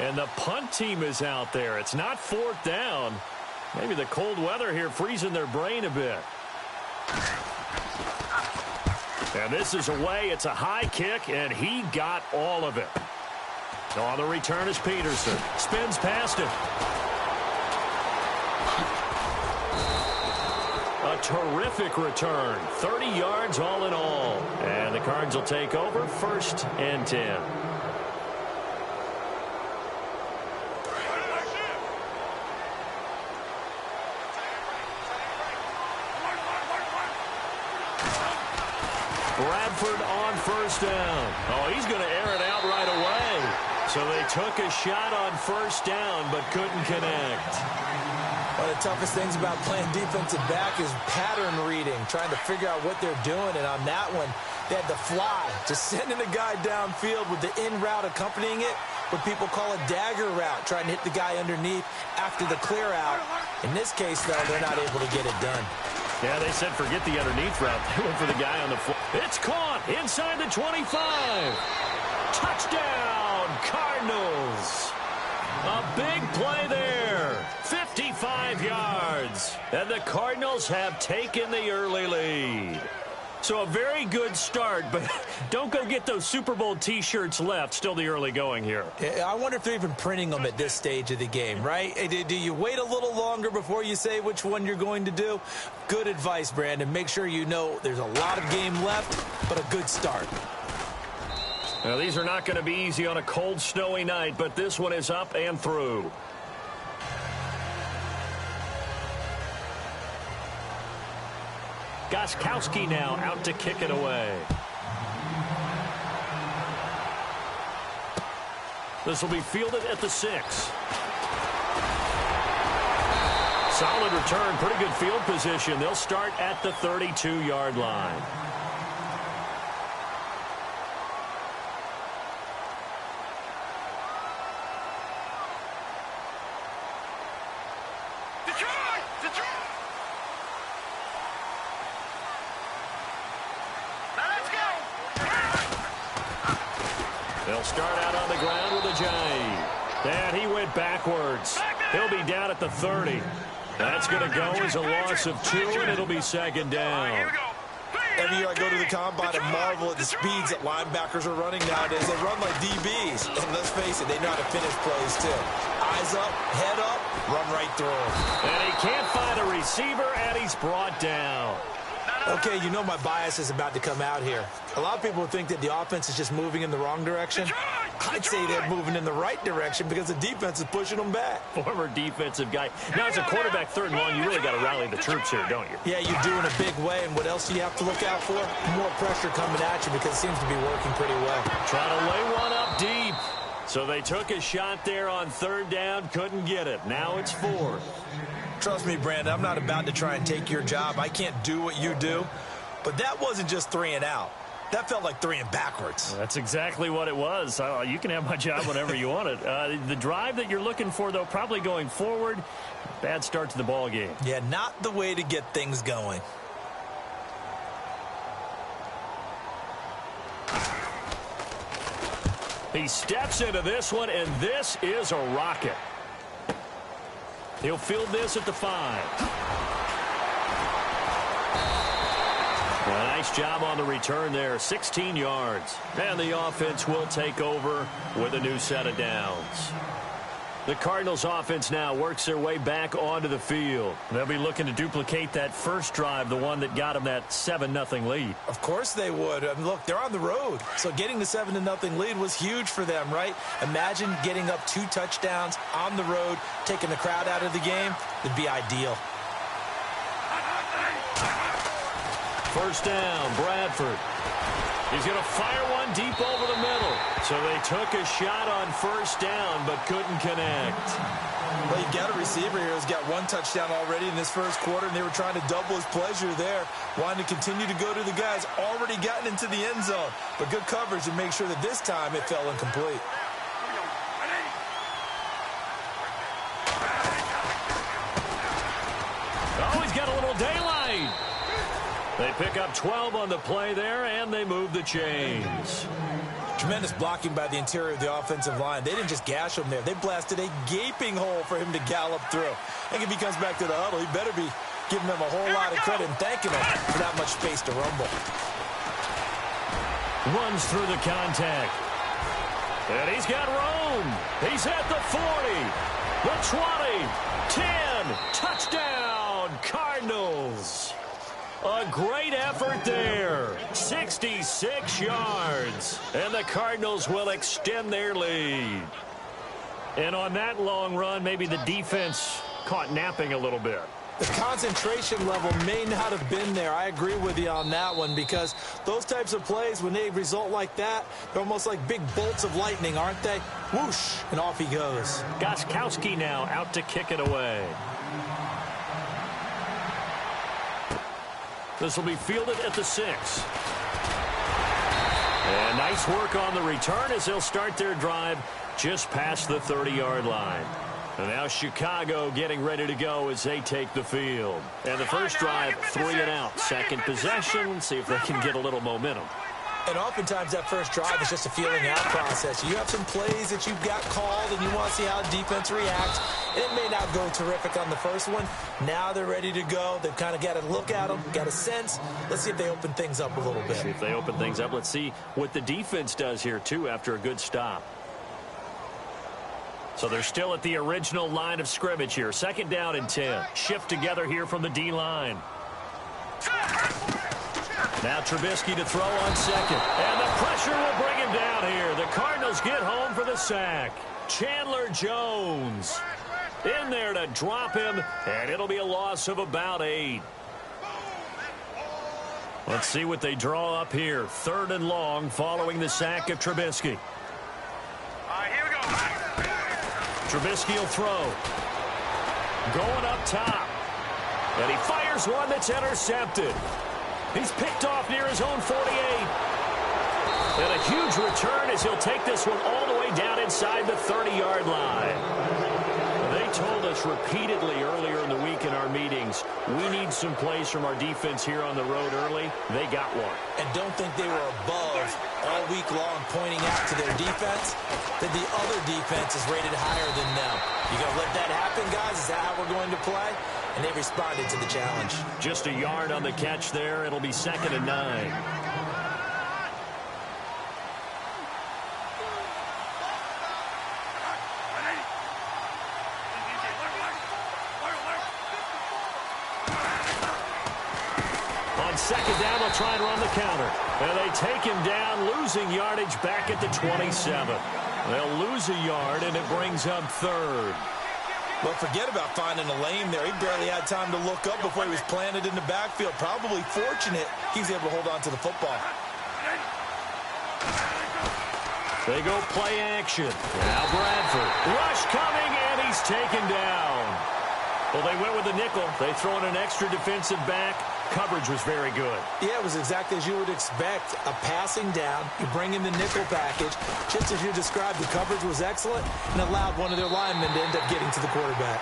And the punt team is out there. It's not fourth down. Maybe the cold weather here freezing their brain a bit. And this is away. It's a high kick, and he got all of it. On the return is Peterson. Spins past it. A terrific return. 30 yards all in all. And the Cards will take over 1st and 10. Bradford on 1st down. Oh, he's going to air it out right away. So they took a shot on 1st down but couldn't connect. One of the toughest things about playing defensive back is pattern reading, trying to figure out what they're doing. And on that one, they had to fly, just sending a guy downfield with the in route accompanying it, what people call a dagger route, trying to hit the guy underneath after the clear out. In this case, though, they're not able to get it done. Yeah, they said forget the underneath route. They went for the guy on the floor. It's caught inside the 25. Touchdown, Cardinals. A big play there. 55 yards. And the Cardinals have taken the early lead. So a very good start, but don't go get those Super Bowl T-shirts left. Still the early going here. I wonder if they're even printing them at this stage of the game, right? Do you wait a little longer before you say which one you're going to do? Good advice, Brandon. Make sure you know there's a lot of game left, but a good start. Now, these are not going to be easy on a cold, snowy night, but this one is up and through. Gostkowski now out to kick it away. This will be fielded at the 6. Solid return, pretty good field position. They'll start at the 32-yard line. They'll start out on the ground with a J. And he went backwards. He'll be down at the 30. That's going to go as a loss of 2, and it'll be 2nd down. Every year I go to the combine and marvel at the speeds that linebackers are running nowadays. They run like DBs. And let's face it, they know how to finish plays, too. Eyes up, head up, run right through them. And he can't find a receiver, and he's brought down. Okay, you know my bias is about to come out here. A lot of people think that the offense is just moving in the wrong direction. I'd say they're moving in the right direction because the defense is pushing them back. Former defensive guy. Now, as a quarterback, 3rd and long, you really got to rally the troops here, don't you? Yeah, you do in a big way. And what else do you have to look out for? More pressure coming at you because it seems to be working pretty well. Trying to lay one up deep. So they took a shot there on 3rd down, couldn't get it. Now it's 4th. Trust me, Brandon, I'm not about to try and take your job. I can't do what you do. But that wasn't just 3 and out. That felt like 3 and backwards. Well, that's exactly what it was. You can have my job whenever you want it. The drive that you're looking for, though, probably going forward. Bad start to the ball game. Yeah, not the way to get things going. He steps into this one, and this is a rocket. He'll field this at the 5. A nice job on the return there, 16 yards. And the offense will take over with a new set of downs. The Cardinals offense now works their way back onto the field. They'll be looking to duplicate that first drive, the one that got them that 7-0 lead. Of course they would. I mean, look, they're on the road. So getting the 7-0 lead was huge for them, right? Imagine getting up 2 touchdowns on the road, taking the crowd out of the game. It'd be ideal. 1st down, Bradford. He's going to fire one deep over the middle. So they took a shot on 1st down, but couldn't connect. Well, you got a receiver here who's got 1 touchdown already in this first quarter, and they were trying to double his pleasure there, wanting to continue to go to the guys already gotten into the end zone. But good coverage to make sure that this time it fell incomplete. Oh, he's got a little daylight. They pick up 12 on the play there, and they move the chains. Tremendous blocking by the interior of the offensive line. They didn't just gash him there. They blasted a gaping hole for him to gallop through. I think if he comes back to the huddle, he better be giving them a whole lot of credit and thanking them for that much space to rumble. Runs through the contact. And he's got room. He's at the 40, the 20, 10. Touchdown, Cardinals. A great effort there. 66 yards. And the Cardinals will extend their lead. And on that long run, maybe the defense caught napping a little bit. The concentration level may not have been there. I agree with you on that one, because those types of plays, when they result like that, they're almost like big bolts of lightning, aren't they? Whoosh, and off he goes. Gostkowski now out to kick it away. This will be fielded at the 6. And nice work on the return as they'll start their drive just past the 30-yard line. And now Chicago getting ready to go as they take the field. And the first drive, 3 and out. Second possession, see if they can get a little momentum. And oftentimes that first drive is just a feeling out process. You have some plays that you've got called and you want to see how the defense reacts. And it may not go terrific on the first one. Now they're ready to go. They've kind of got a look at them, got a sense. Let's see if they open things up a little bit. See if they open things up. Let's see what the defense does here, too, after a good stop. So they're still at the original line of scrimmage here. 2nd down and 10. Shift together here from the D-line. Now Trubisky to throw on 2nd. And the pressure will bring him down here. The Cardinals get home for the sack. Chandler Jones in there to drop him. And it'll be a loss of about 8. Let's see what they draw up here. 3rd and long following the sack of Trubisky. Trubisky will throw. Going up top. And he fires one that's intercepted. He's picked off near his own 48. And a huge return as he'll take this one all the way down inside the 30-yard line. They told us repeatedly earlier in the week in our meetings, we need some plays from our defense here on the road early. They got one. And don't think they were above all week long pointing out to their defense that the other defense is rated higher than them. You going to let that happen, guys? Is that how we're going to play? And they responded to the challenge. Just a yard on the catch there. It'll be 2nd and 9. On 2nd down, they'll try and run the counter. And they take him down, losing yardage back at the 27. They'll lose a yard, and it brings up 3rd. But forget about finding a lane there. He barely had time to look up before he was planted in the backfield. Probably fortunate he's able to hold on to the football. They go play action. Now Bradford. Rush coming, and he's taken down. Well, they went with the nickel. They throw in an extra defensive back. Coverage was very good. Yeah, it was exactly as you would expect. A passing down. You bring in the nickel package. Just as you described, the coverage was excellent and allowed one of their linemen to end up getting to the quarterback.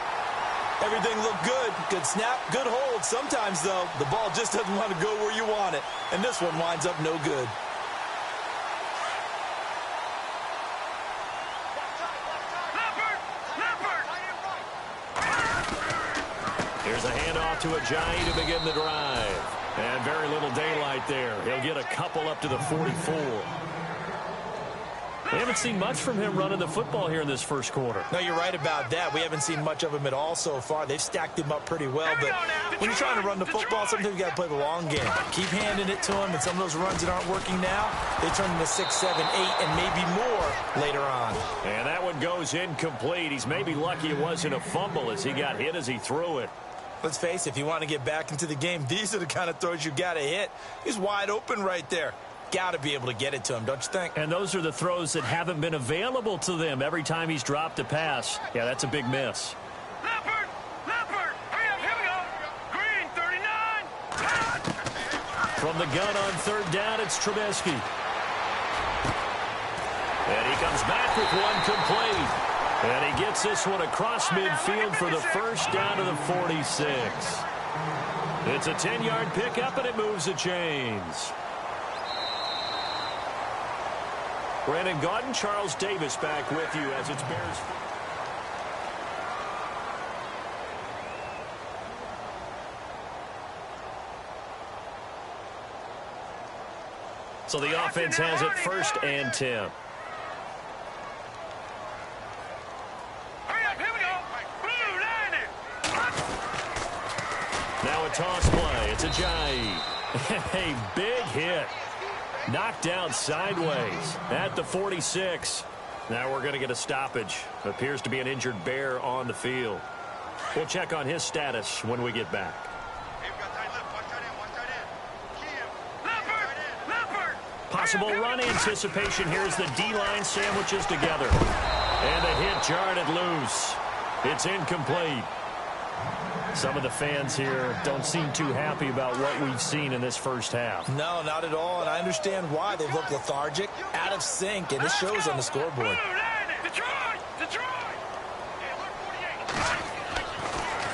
Everything looked good. Good snap, good hold. Sometimes, though, the ball just doesn't want to go where you want it. And this one winds up no good. Here's a handoff to Ajayi to begin the drive. And very little daylight there. He'll get a couple up to the 44. We haven't seen much from him running the football here in this first quarter. No, you're right about that. We haven't seen much of him at all so far. They've stacked him up pretty well. But when you're trying to run the football, sometimes you got to play the long game. Keep handing it to him, and some of those runs that aren't working now, they turn into 6, 7, 8, and maybe more later on. And that one goes incomplete. He's maybe lucky it wasn't a fumble as he got hit as he threw it. Let's face it, if you want to get back into the game, these are the kind of throws you got to hit. He's wide open right there. Got to be able to get it to him, don't you think? And those are the throws that haven't been available to them every time he's dropped a pass. Yeah, that's a big miss. Leopard! Here we go! Green, 39! From the gun on 3rd down, it's Trubisky. And he comes back with one complete. And he gets this one across midfield for the first down to the 46. It's a 10-yard pickup, and it moves the chains. Brandon Gaudin, Charles Davis back with you as it's Bears. So the offense has it 1st and 10. Now a toss play. It's Ajayi. A big hit. Knocked down sideways at the 46. Now we're going to get a stoppage. Appears to be an injured Bear on the field. We'll check on his status when we get back. Possible run anticipation. Here's the D-line sandwiches together. And the hit jarred it loose. It's incomplete. Some of the fans here don't seem too happy about what we've seen in this first half. No, not at all, and I understand why. They look lethargic, out of sync, and it shows on the scoreboard.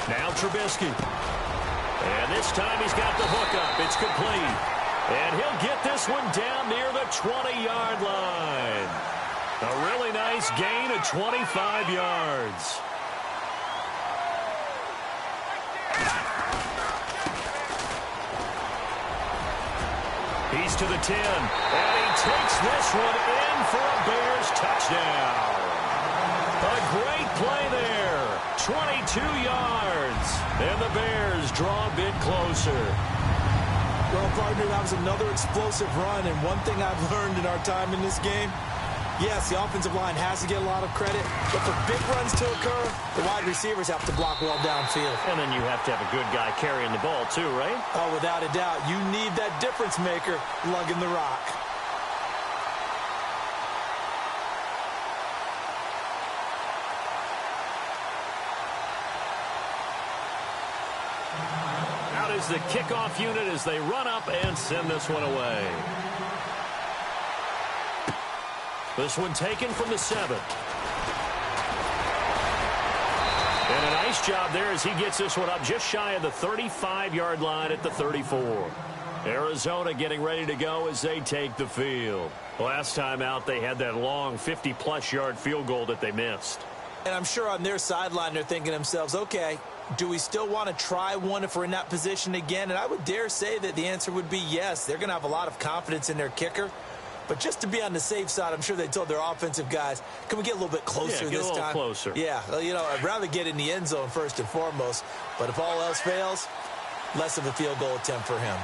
Now Trubisky. And this time he's got the hookup. It's complete. And he'll get this one down near the 20-yard line. A really nice gain of 25 yards. He's to the 10, and he takes this one in for a Bears touchdown. A great play there. 22 yards, and the Bears draw a bit closer. Well, partner, that was another explosive run, and one thing I've learned in our time in this game, yes, the offensive line has to get a lot of credit, but for big runs to occur, the wide receivers have to block well downfield. And then you have to have a good guy carrying the ball too, right? Oh, without a doubt. You need that difference maker lugging the rock. Out is the kickoff unit as they run up and send this one away. This one taken from the 7. And a nice job there as he gets this one up just shy of the 35-yard line at the 34. Arizona getting ready to go as they take the field. Last time out, they had that long 50-plus yard field goal that they missed. And I'm sure on their sideline they're thinking to themselves, okay, do we still want to try one if we're in that position again? And I would dare say that the answer would be yes. They're going to have a lot of confidence in their kicker. But just to be on the safe side, I'm sure they told their offensive guys, can we get a little bit closer this time? Yeah, get a little closer. Yeah, well, you know, I'd rather get in the end zone first and foremost. But if all else fails, less of a field goal attempt for him.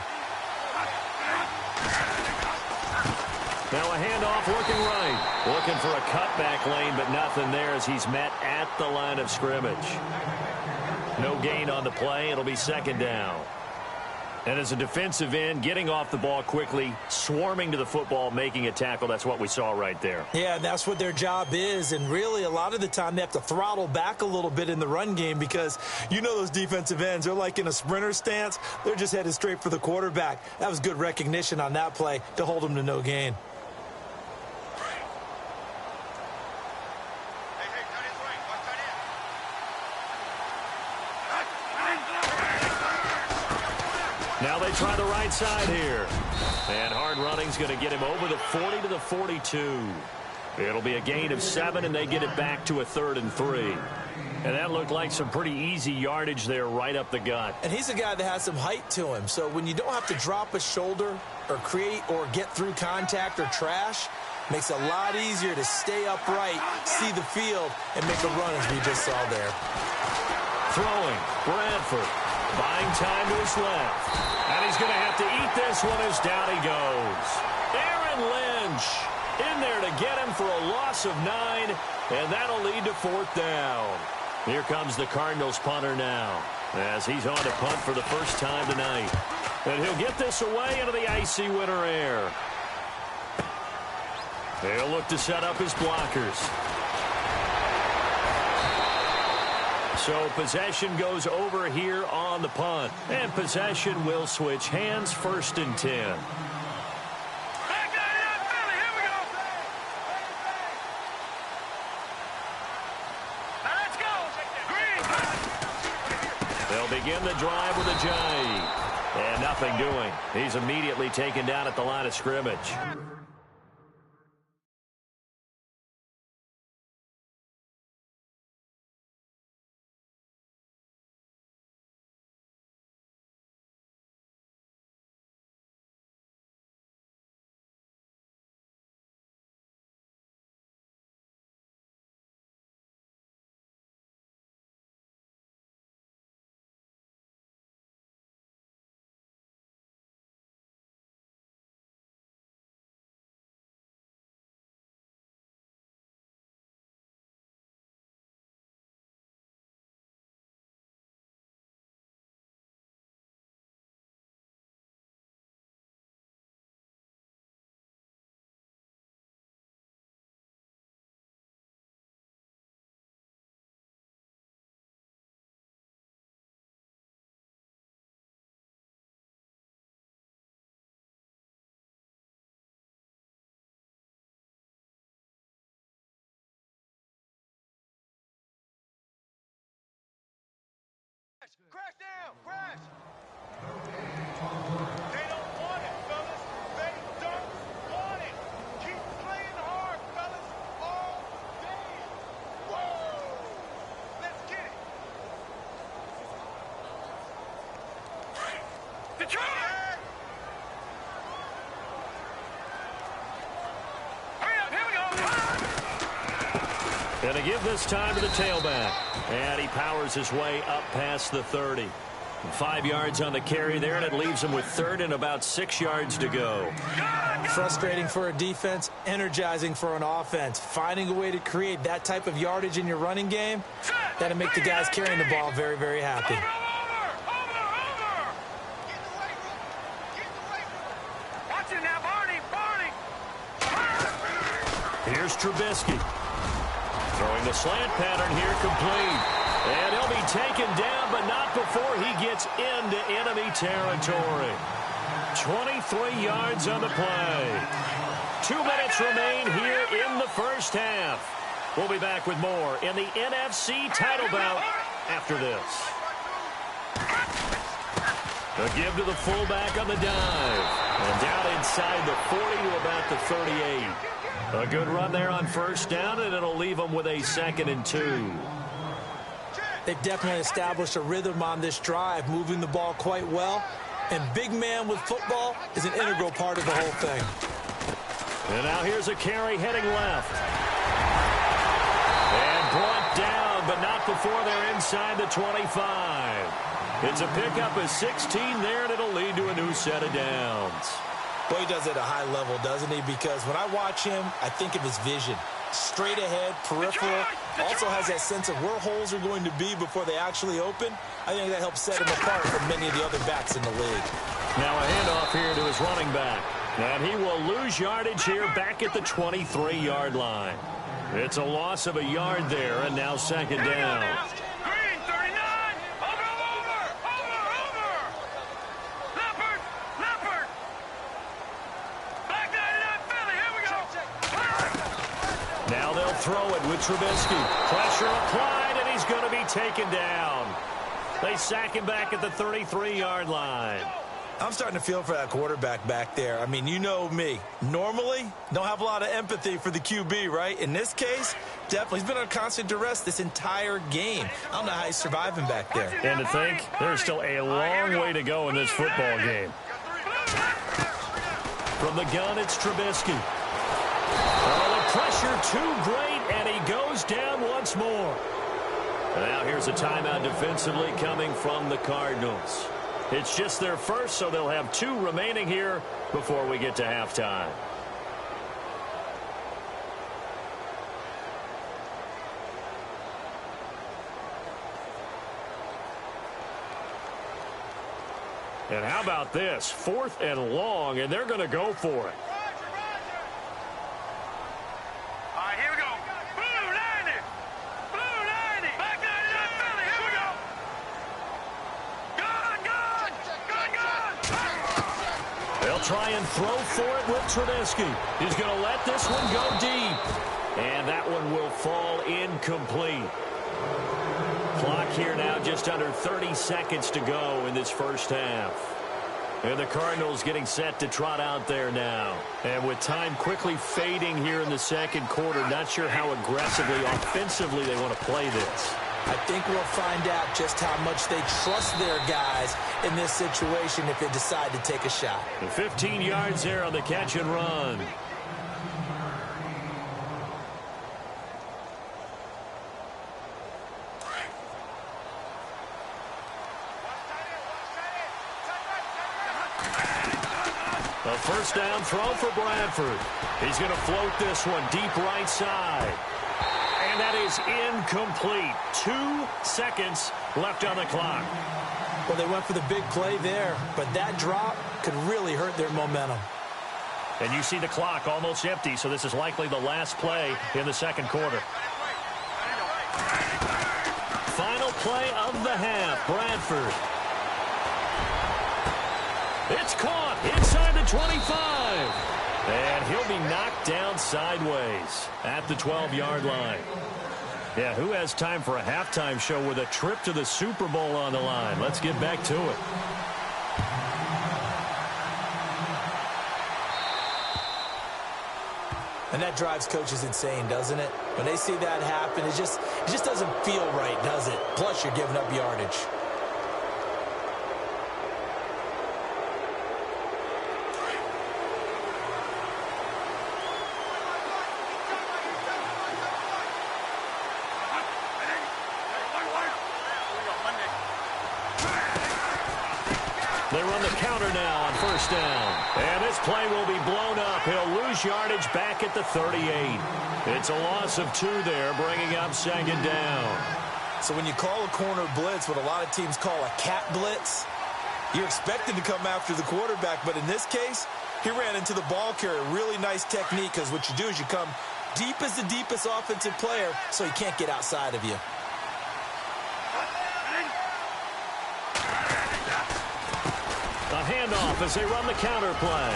Now a handoff looking right. Looking for a cutback lane, but nothing there as he's met at the line of scrimmage. No gain on the play. It'll be 2nd down. And as a defensive end, getting off the ball quickly, swarming to the football, making a tackle, that's what we saw right there. Yeah, that's what their job is. And really, a lot of the time, they have to throttle back a little bit in the run game because you know those defensive ends, they're like in a sprinter stance. They're just headed straight for the quarterback. That was good recognition on that play to hold them to no gain. Now they try the right side here. And hard running's going to get him over the 40 to the 42. It'll be a gain of 7, and they get it back to a 3rd and 3. And that looked like some pretty easy yardage there right up the gut. And he's a guy that has some height to him. So when you don't have to drop a shoulder or create or get through contact or trash, makes it a lot easier to stay upright, see the field, and make a run as we just saw there. Throwing, Bradford. Buying time to his left. And he's going to have to eat this one as down he goes. Aaron Lynch in there to get him for a loss of 9, and that'll lead to 4th down. Here comes the Cardinals punter now as he's on to punt for the first time tonight. And he'll get this away into the icy winter air. They'll look to set up his blockers. So possession goes over here on the punt. And possession will switch hands, 1st and 10. They'll begin the drive with Ajayi. And nothing doing. He's immediately taken down at the line of scrimmage. Crash down! Crash! They don't want it, fellas. They don't want it. Keep playing hard, fellas, all day. Whoa! Let's get it. Detroit! Hurry up, here we go. And to give this time to the tailback. And he powers his way up past the 30. 5 yards on the carry there, and it leaves him with third and about 6 yards to go. Frustrating for a defense, energizing for an offense. Finding a way to create that type of yardage in your running game, that'll make the guys carrying the ball very, very happy. Over! Get the weight room! Get the weight room! Watch it now, Barney! Here's Trubisky. Throwing the slant pattern here, complete. And he'll be taken down, but not before he gets into enemy territory. 23 yards on the play. 2 minutes remain here in the first half. We'll be back with more in the NFC title bout after this. A give to the fullback on the dive. And down inside the 40 to about the 38. A good run there on first down, and it'll leave them with a 2nd and 2. They've definitely established a rhythm on this drive, moving the ball quite well. And big man with football is an integral part of the whole thing. And now here's a carry heading left. And brought down, but not before they're inside the 25. It's a pickup of 16 there, and it'll lead to a new set of downs. Well, he does it at a high level, doesn't he? Because when I watch him, I think of his vision. Straight ahead, peripheral. Also has that sense of where holes are going to be before they actually open. I think that helps set him apart from many of the other backs in the league. Now a handoff here to his running back. And he will lose yardage here back at the 23-yard line. It's a loss of a yard there, and now 2nd down. Green, 39! Over! Leopard! Black 99 Philly, here we go! Now they'll throw it with Trubisky. Pressure applied, and he's going to be taken down. They sack him back at the 33-yard line. I'm starting to feel for that quarterback back there. I mean, you know me. Normally, don't have a lot of empathy for the QB, right? In this case, definitely. He's been under constant duress this entire game. I don't know how he's surviving back there. And to think, there's still a long way to go in this football game. From the gun, it's Trubisky. Oh, the pressure too great, and he goes down once more. Now here's a timeout defensively coming from the Cardinals. It's just their first, so they'll have 2 remaining here before we get to halftime. And how about this? 4th and long, and they're going to go for it. All right, here we go. Blue 90! Black 99 Philly, here we go! Gun! They'll try and throw for it with Trubisky. He's going to let this one go deep. And that one will fall incomplete. Clock here now just under 30 seconds to go in this first half. And the Cardinals getting set to trot out there now. And with time quickly fading here in the second quarter, not sure how aggressively, offensively they want to play this. I think we'll find out just how much they trust their guys in this situation if they decide to take a shot. And 15 yards there on the catch and run. A first down throw for Bradford. He's going to float this one deep right side. And that is incomplete. 2 seconds left on the clock. Well, they went for the big play there, but that drop could really hurt their momentum. And you see the clock almost empty, so this is likely the last play in the second quarter. Final play of the half, Bradford. It's caught inside the 25. And he'll be knocked down sideways at the 12-yard line. Yeah, who has time for a halftime show with a trip to the Super Bowl on the line? Let's get back to it. And that drives coaches insane, doesn't it? When they see that happen, it just doesn't feel right, does it? Plus, you're giving up yardage. They run the counter now on first down. And this play will be blown up. He'll lose yardage back at the 38. It's a loss of 2 there, bringing up second down. So when you call a corner blitz, what a lot of teams call a cat blitz, you're expected to come after the quarterback. But in this case, he ran into the ball carrier. Really nice technique, because what you do is you come deep as the deepest offensive player, so he can't get outside of you. A handoff as they run the counter play.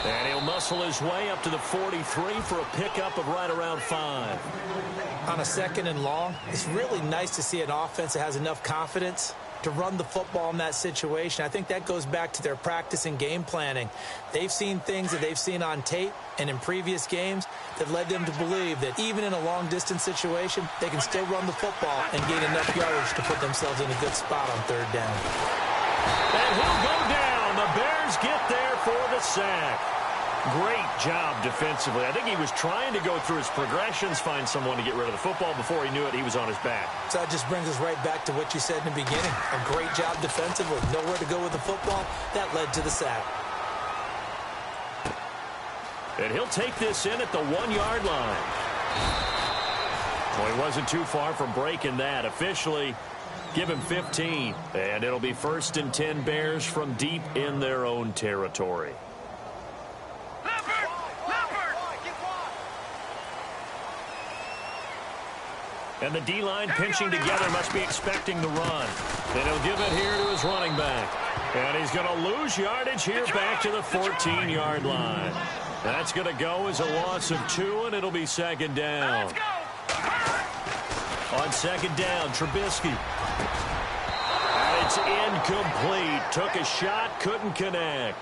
And he'll muscle his way up to the 43 for a pickup of right around 5. On a 2nd and long, it's really nice to see an offense that has enough confidence to run the football in that situation. I think that goes back to their practice and game planning. They've seen things that they've seen on tape and in previous games that led them to believe that even in a long-distance situation, they can still run the football and gain enough yardage to put themselves in a good spot on 3rd down. And he'll go down. The Bears get there for the sack. Great job defensively. I think he was trying to go through his progressions, find someone to get rid of the football. Before he knew it, he was on his back. So that just brings us right back to what you said in the beginning. A great job defensively. Nowhere to go with the football. That led to the sack. And he'll take this in at the 1-yard line. Well, he wasn't too far from breaking that. Officially, give him 15. And it'll be 1st and 10 Bears from deep in their own territory. And the D-line pinching together, must be expecting the run. Then he'll give it here to his running back. And he's going to lose yardage here back to the 14-yard line. That's going to go as a loss of 2, and it'll be 2nd down. On 2nd down, Trubisky. And it's incomplete. Took a shot, couldn't connect.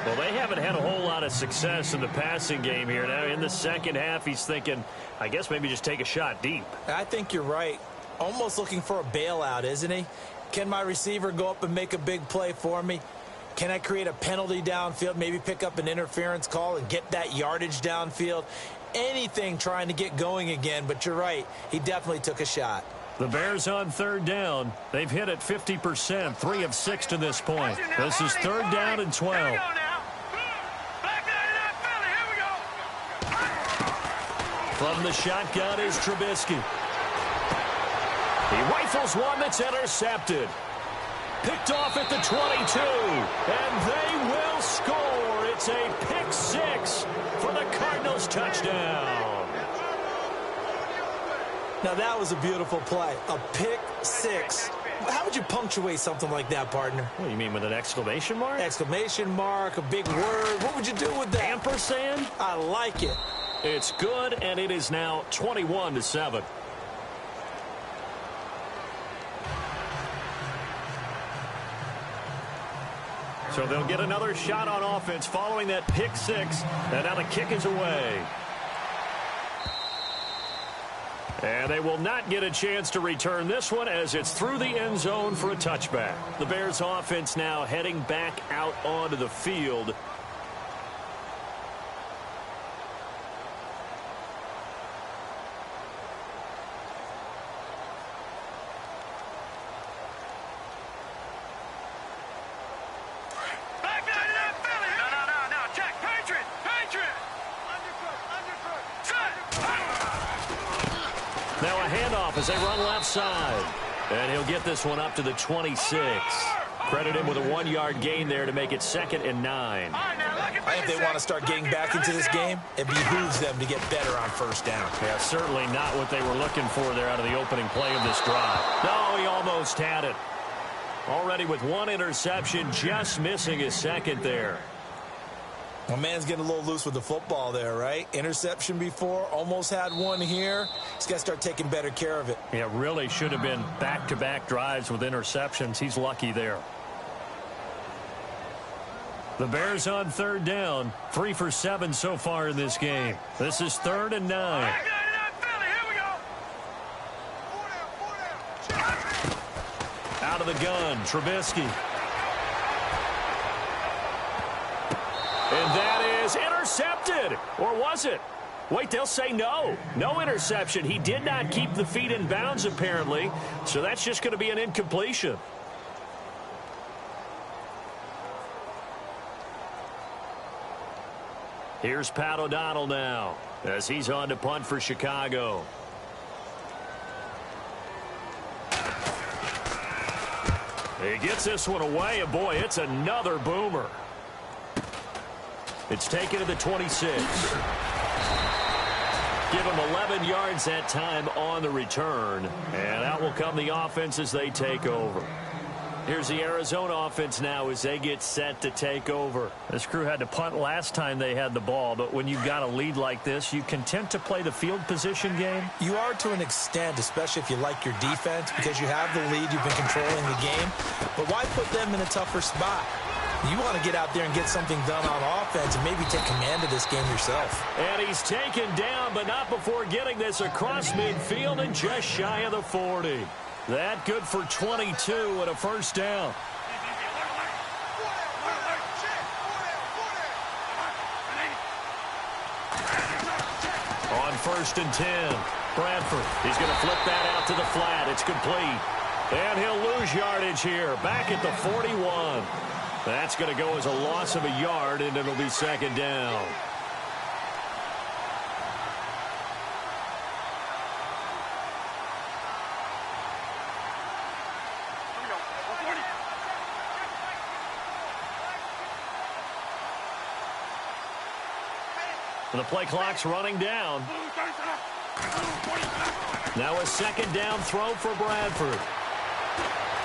Well, they haven't had a whole lot of success in the passing game here. Now, in the second half, he's thinking, I guess maybe just take a shot deep. I think you're right. Almost looking for a bailout, isn't he? Can my receiver go up and make a big play for me? Can I create a penalty downfield, maybe pick up an interference call and get that yardage downfield? Anything trying to get going again, but you're right. He definitely took a shot. The Bears on 3rd down. They've hit it 50%, 3 of 6 to this point. This is 3rd down and 12. From the shotgun is Trubisky. He rifles one that's intercepted. Picked off at the 22. And they will score. It's a pick 6 for the Cardinals touchdown. Now, that was a beautiful play. A pick 6. How would you punctuate something like that, partner? What do you mean, with an exclamation mark? Exclamation mark, a big word. What would you do with that? Ampersand? I like it. It's good, and it is now 21-7. So they'll get another shot on offense following that pick 6, and now the kick is away. And they will not get a chance to return this one as it's through the end zone for a touchback. The Bears offense now heading back out onto the field. Now a handoff as they run left side. And he'll get this one up to the 26. Credit him with a 1-yard gain there to make it 2nd and 9. I think they want to start getting back into this game. It behooves them to get better on 1st down. Yeah, certainly not what they were looking for there out of the opening play of this drive. No, he almost had it. Already with 1 interception, just missing his 2nd there. My man's getting a little loose with the football there, right? Interception before, almost had one here. He's got to start taking better care of it. Yeah, really should have been back-to-back drives with interceptions. He's lucky there. The Bears on third down, 3 for 7 so far in this game. This is 3rd and 9. Out of the gun, Trubisky. And that is intercepted. Or was it? Wait, they'll say no. No interception. He did not keep the feet in bounds, apparently. So that's just going to be an incompletion. Here's Pat O'Donnell now as he's on to punt for Chicago. He gets this one away, and boy, it's another boomer. It's taken to the 26. Give him 11 yards that time on the return, and out will come the offense as they take over. Here's the Arizona offense now as they get set to take over. This crew had to punt last time they had the ball, but when you've got a lead like this, you content to play the field position game? You are to an extent, especially if you like your defense, because you have the lead, you've been controlling the game. But why put them in a tougher spot? You want to get out there and get something done on offense and maybe take command of this game yourself. And he's taken down, but not before getting this across midfield and just shy of the 40. That good for 22 and a first down. On 1st and 10, Bradford. He's going to flip that out to the flat. It's complete. And he'll lose yardage here, back at the 41. That's going to go as a loss of a yard, and it'll be 2nd down. The play clock's running down. Now a 2nd down throw for Bradford.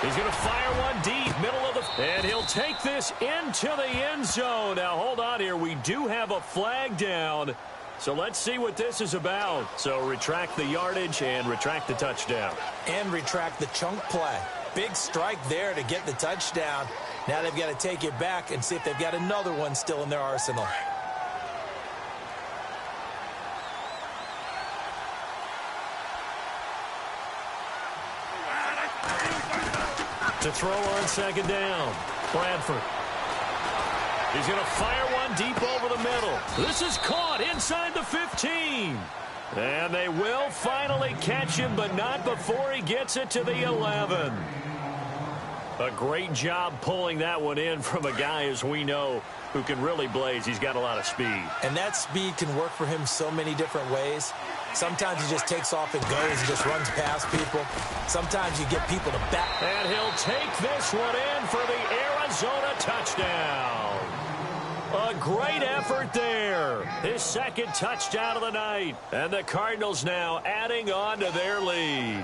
He's going to fire one deep, middle of the... And he'll take this into the end zone. Now, hold on here. We do have a flag down. So let's see what this is about. So retract the yardage and retract the touchdown. And retract the chunk play. Big strike there to get the touchdown. Now they've got to take it back and see if they've got another one still in their arsenal. To throw on 2nd down, Bradford. He's going to fire one deep over the middle. This is caught inside the 15. And they will finally catch him, but not before he gets it to the 11. A great job pulling that one in from a guy, as we know, who can really blaze. He's got a lot of speed. And that speed can work for him so many different ways. Sometimes he just takes off and goes and just runs past people. Sometimes you get people to back. And he'll take this one in for the Arizona touchdown. A great effort there. His 2nd touchdown of the night. And the Cardinals now adding on to their lead.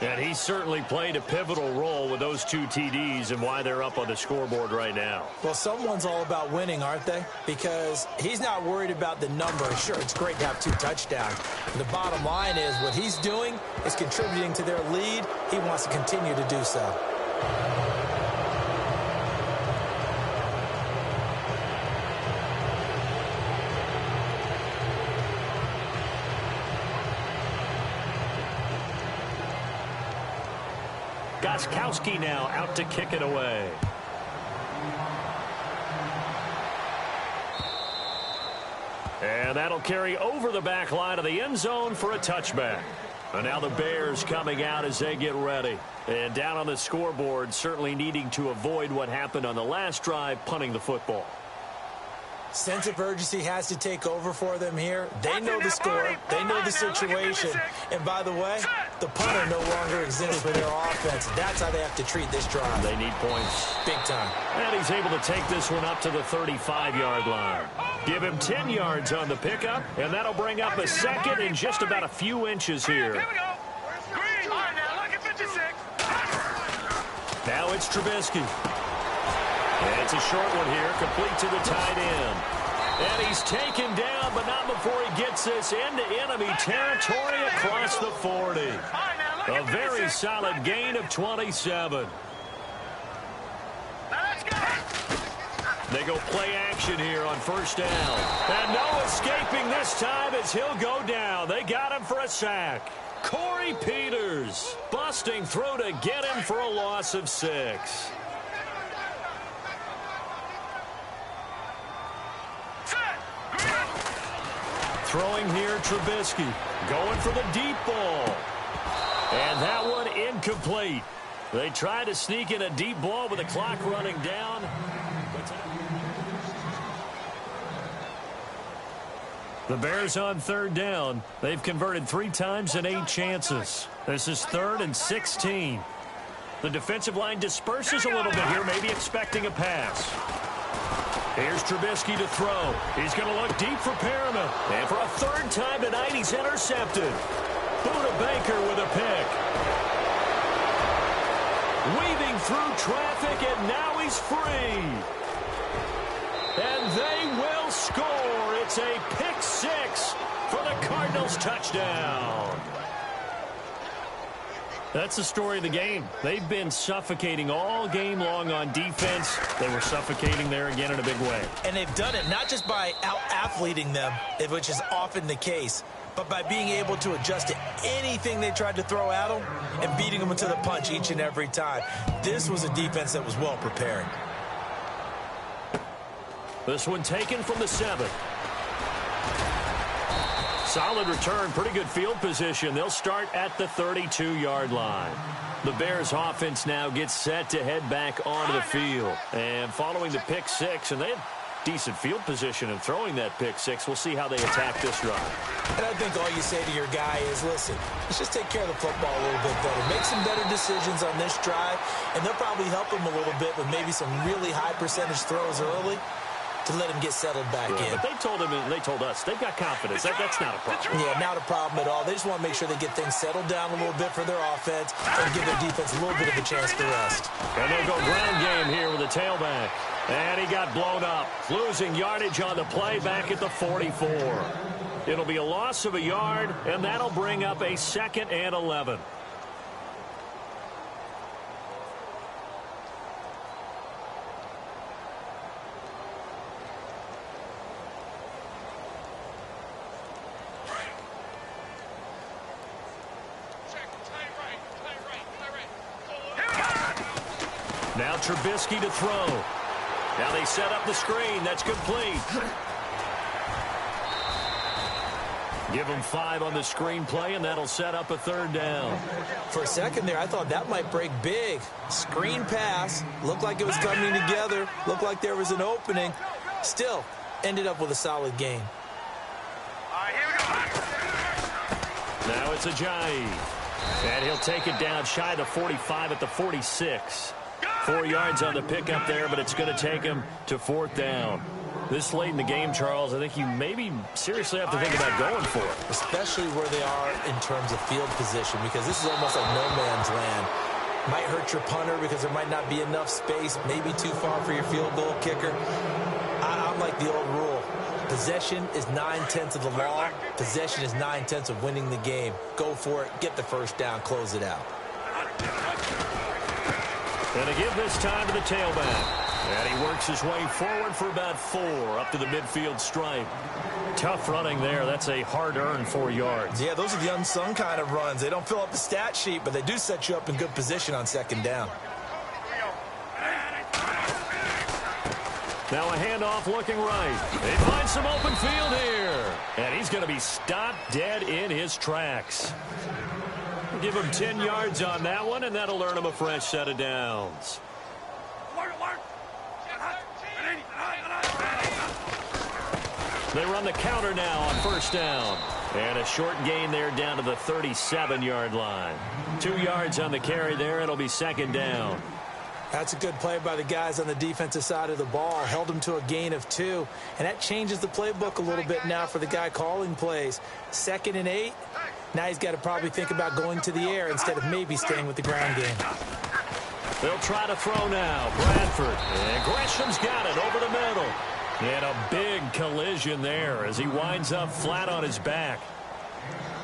And he certainly played a pivotal role with those 2 TDs and why they're up on the scoreboard right now. Well, someone's all about winning, aren't they? Because he's not worried about the number. Sure, it's great to have 2 touchdowns. And the bottom line is what he's doing is contributing to their lead. He wants to continue to do so. Gostkowski now out to kick it away. And that'll carry over the back line of the end zone for a touchback. And now the Bears coming out as they get ready. And down on the scoreboard, certainly needing to avoid what happened on the last drive, punting the football. Sense of urgency has to take over for them here. They know the score. They know the situation. And by the way, the punter no longer exists for their offense. That's how they have to treat this drive. They need points. Big time. And he's able to take this one up to the 35-yard line. Give him 10 yards on the pickup, and that'll bring up a 2nd in just about a few inches here. Here we go. Green. All right, now look at 56. Now it's Trubisky. And it's a short one here, complete to the tight end. And he's taken down, but not before he gets this into enemy territory across the 40. A very solid gain of 27. They go play action here on first down. And no escaping this time as he'll go down. They got him for a sack. Corey Peters busting through to get him for a loss of 6. Throwing here, Trubisky. Going for the deep ball. And that one incomplete. They tried to sneak in a deep ball with the clock running down. The Bears on third down. They've converted 3 times in 8 chances. This is 3rd and 16. The defensive line disperses a little bit here, maybe expecting a pass. Here's Trubisky to throw. He's going to look deep for Perriman. And for a 3rd time tonight, he's intercepted. Buda Baker with a pick. Weaving through traffic, and now he's free. And they will score. It's a pick 6 for the Cardinals touchdown. That's the story of the game. They've been suffocating all game long on defense. They were suffocating there again in a big way. And they've done it not just by out-athleting them, which is often the case, but by being able to adjust to anything they tried to throw at them and beating them to the punch each and every time. This was a defense that was well prepared. This one taken from the 7. Solid return, pretty good field position. They'll start at the 32-yard line. The Bears offense now gets set to head back onto the field. And following the pick 6, and they had decent field position in throwing that pick 6. We'll see how they attack this drive. And I think all you say to your guy is, listen, let's just take care of the football a little bit better. Make some better decisions on this drive, and they'll probably help him a little bit with maybe some really high percentage throws early to let him get settled back in. But they told him, and they told us, they've got confidence. That's not a problem. Yeah, not a problem at all. They just want to make sure they get things settled down a little bit for their offense and give their defense a little bit of a chance to rest. And they'll go ground game here with a tailback. And he got blown up, losing yardage on the play back at the 44. It'll be a loss of a yard, and that'll bring up a 2nd and 11. Now Trubisky to throw. Now they set up the screen. That's complete. Give them 5 on the screen play, and that'll set up a 3rd down. For a second there, I thought that might break big. Screen pass. Looked like it was coming together. Looked like there was an opening. Still, ended up with a solid game. Now it's Ajayi. And he'll take it down shy of the 45 at the 46. 4 yards on the pickup there, but it's going to take him to 4th down. This late in the game, Charles, I think you maybe seriously have to think about going for it. Especially where they are in terms of field position, because this is almost like no man's land. Might hurt your punter because there might not be enough space, maybe too far for your field goal kicker. I'm like the old rule. Possession is 9/10 of the law. Possession is 9/10 of winning the game. Go for it, get the first down, close it out. And to give this time to the tailback. And he works his way forward for about 4 up to the midfield stripe. Tough running there. That's a hard-earned 4 yards. Yeah, those are the unsung kind of runs. They don't fill up the stat sheet, but they do set you up in good position on 2nd down. Now a handoff looking right. They find some open field here. And he's going to be stopped dead in his tracks. Give him 10 yards on that one, and that'll earn him a fresh set of downs. They run the counter now on 1st down. And a short gain there down to the 37-yard line. 2 yards on the carry there. It'll be 2nd down. That's a good play by the guys on the defensive side of the ball. Held him to a gain of 2. And that changes the playbook a little bit now for the guy calling plays. 2nd and 8. Now he's got to probably think about going to the air instead of maybe staying with the ground game. They'll try to throw now. Bradford. And Gresham's got it over the middle. And a big collision there as he winds up flat on his back.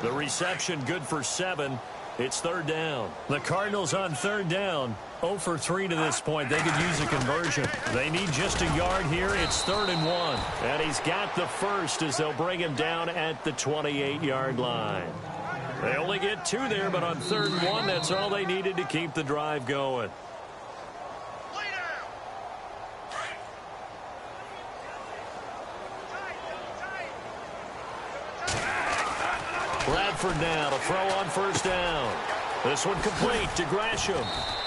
The reception good for 7. It's third down. The Cardinals on third down. 0 for 3 to this point. They could use a conversion. They need just a yard here. It's 3rd and 1. And he's got the first as they'll bring him down at the 28-yard line. They only get 2 there, but on 3rd and 1, that's all they needed to keep the drive going. Bradford now to throw on first down. This one complete to Gresham.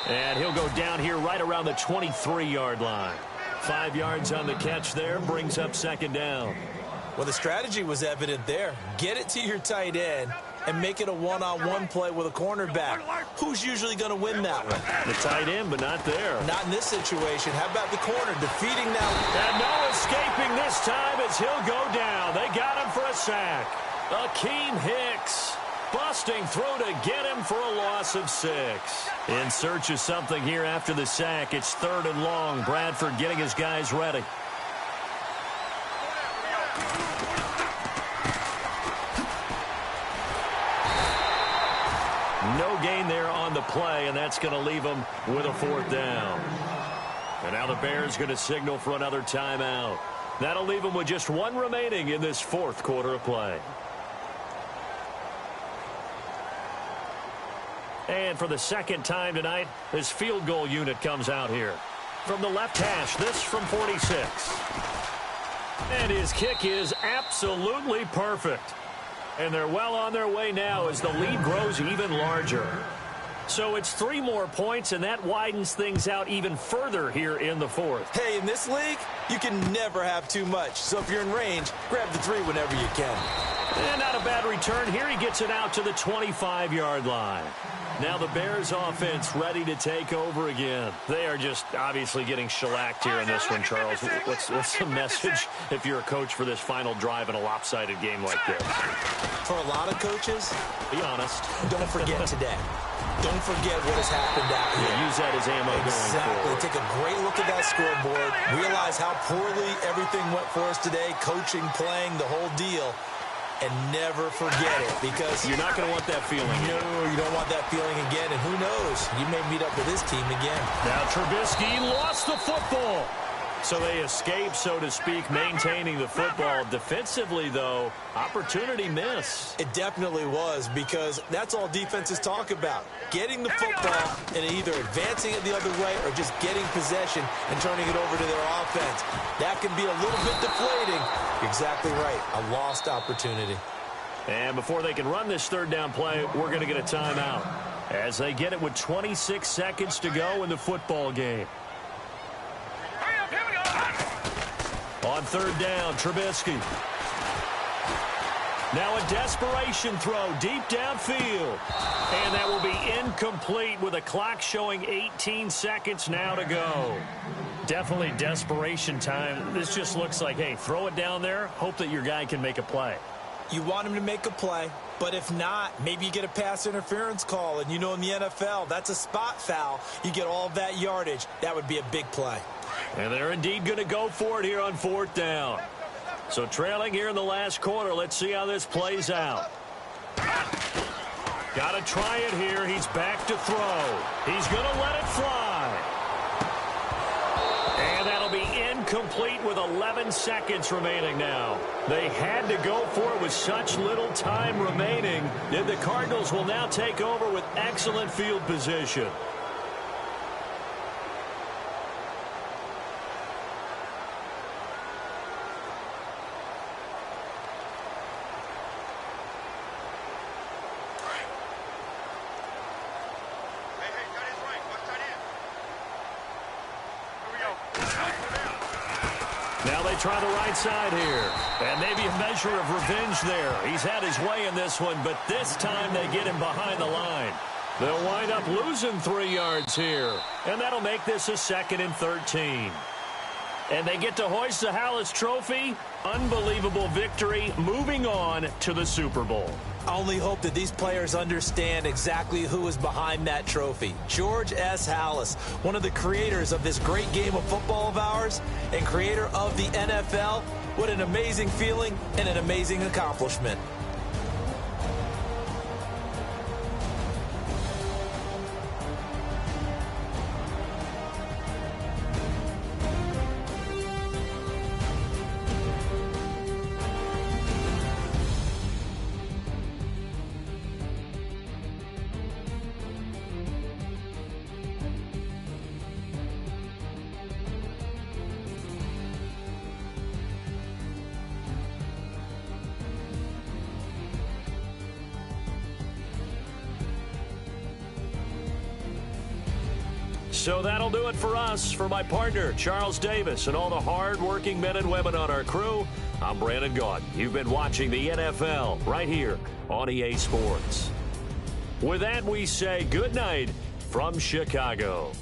And he'll go down here right around the 23-yard line. 5 yards on the catch there, brings up 2nd down. Well, the strategy was evident there. Get it to your tight end and make it a one-on-one play with a cornerback. Who's usually going to win that one? The tight end, but not there. Not in this situation. How about the corner defeating that? And no escaping this time as he'll go down. They got him for a sack. Akeem Hicks busting through to get him for a loss of 6. In search of something here after the sack. It's 3rd and long. Bradford getting his guys ready. No gain there on the play, and that's going to leave them with a 4th down. And now the Bears going to signal for another timeout. That'll leave them with just 1 remaining in this 4th quarter of play. And for the 2nd time tonight, this field goal unit comes out here. From the left hash, this from 46. And his kick is absolutely perfect. And they're well on their way now as the lead grows even larger. So it's 3 more points, and that widens things out even further here in the 4th. Hey, in this league, you can never have too much. So if you're in range, grab the 3 whenever you can. And not a bad return here. He gets it out to the 25-yard line. Now the Bears offense ready to take over again. They are just obviously getting shellacked here in this one, Charles. What's the message if you're a coach for this final drive in a lopsided game like this? For a lot of coaches, be honest. Don't forget today. Don't forget what has happened out here. Yeah, use that as ammo going forward. Take a great look at that scoreboard. Realize how poorly everything went for us today. Coaching, playing, the whole deal. And never forget it, because you're not going to want that feeling. No, you don't want that feeling again. And who knows? You may meet up with this team again. Now Trubisky lost the football. So they escape, so to speak, maintaining the football. Defensively, though, opportunity miss. It definitely was, because that's all defenses talk about. Getting the football and either advancing it the other way or just getting possession and turning it over to their offense. That can be a little bit deflating. You're exactly right. A lost opportunity. And before they can run this 3rd down play, we're going to get a timeout as they get it with 26 seconds to go in the football game. On 3rd down, Trubisky. Now a desperation throw deep downfield. And that will be incomplete with a clock showing 18 seconds now to go. Definitely desperation time. This just looks like, hey, throw it down there, hope that your guy can make a play. You want him to make a play, but if not, maybe you get a pass interference call. And you know in the NFL, that's a spot foul. You get all of that yardage. That would be a big play. And they're indeed going to go for it here on 4th down. So trailing here in the last quarter, let's see how this plays out. Got to try it here. He's back to throw. He's going to let it fly. And that'll be incomplete with 11 seconds remaining now. They had to go for it with such little time remaining. And the Cardinals will now take over with excellent field position. Now they try the right side here. And maybe a measure of revenge there. He's had his way in this one, but this time they get him behind the line. They'll wind up losing 3 yards here. And that'll make this a 2nd and 13. And they get to hoist the Hallis Trophy. Unbelievable victory, moving on to the Super Bowl. I only hope that these players understand exactly who is behind that trophy. George S. Hallis, one of the creators of this great game of football of ours and creator of the NFL. What an amazing feeling and an amazing accomplishment. So that'll do it for us. For my partner, Charles Davis, and all the hard-working men and women on our crew, I'm Brandon Gaudin. You've been watching the NFL right here on EA Sports. With that, we say good night from Chicago.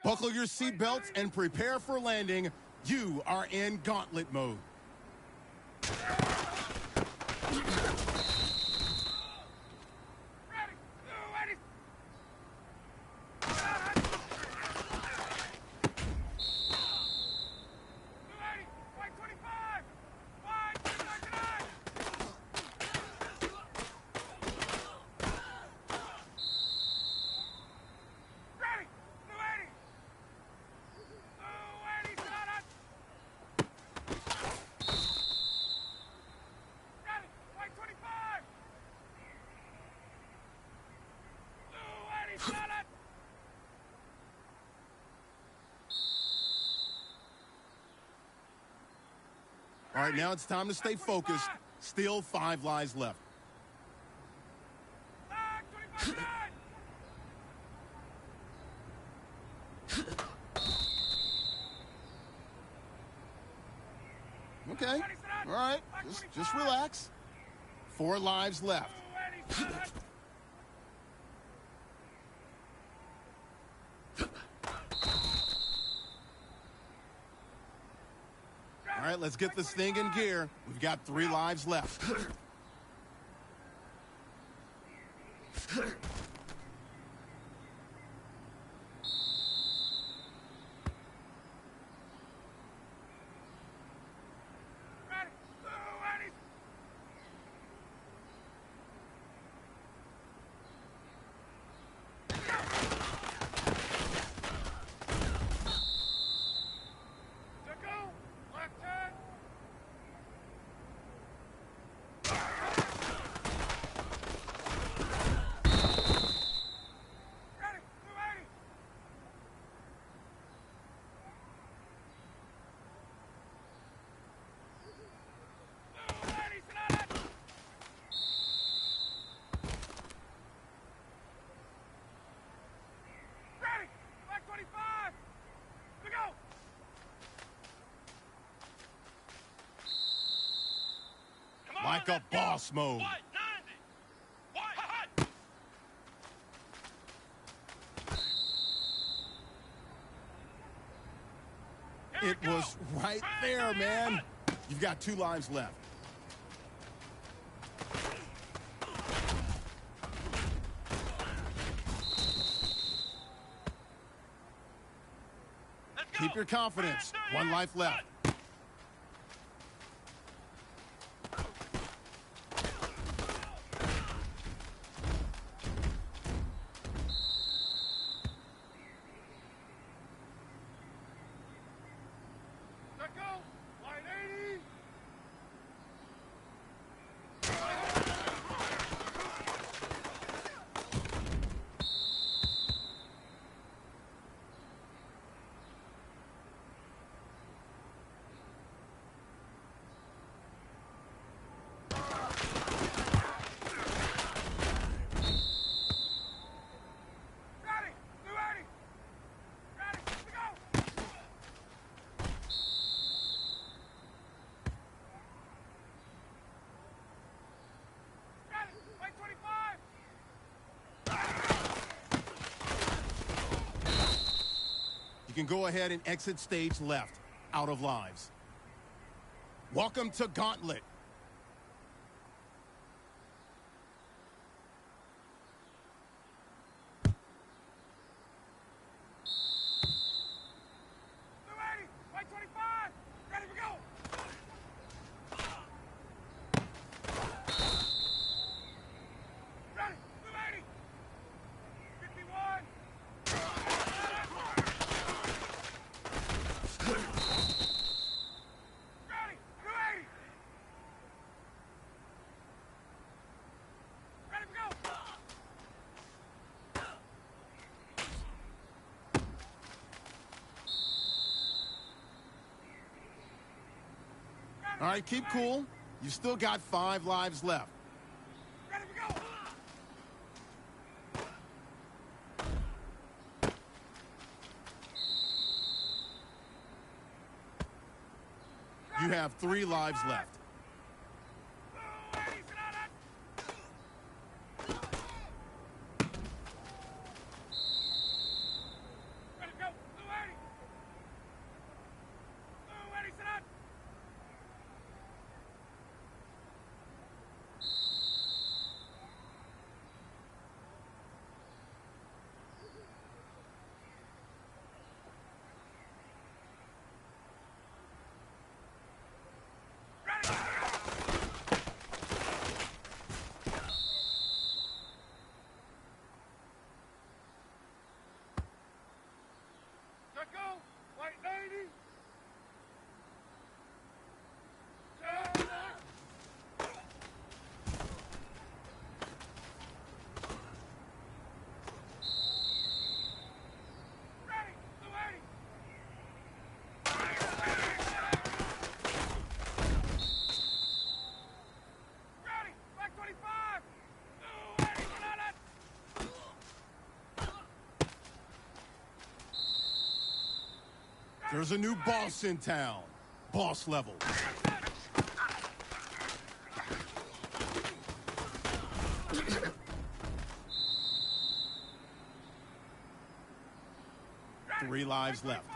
Buckle your seatbelts and prepare for landing. You are in gauntlet mode. All right, now it's time to stay focused. Still 5 lives left. Okay, all right, just relax. 4 lives left. All right, let's get this thing in gear. We've got 3 lives left. Like a boss mode. It was right there, man. You've got 2 lives left. Keep your confidence. 1 life left. You can go ahead and exit stage left, out of lives. Welcome to Gauntlet. All right, keep cool. You've still got 5 lives left. You have 3 lives left. There's a new boss in town. Boss level. Three lives left.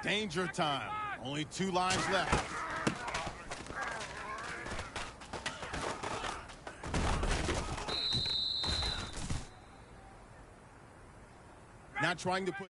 Danger time. Only 2 lives left. Not trying to put...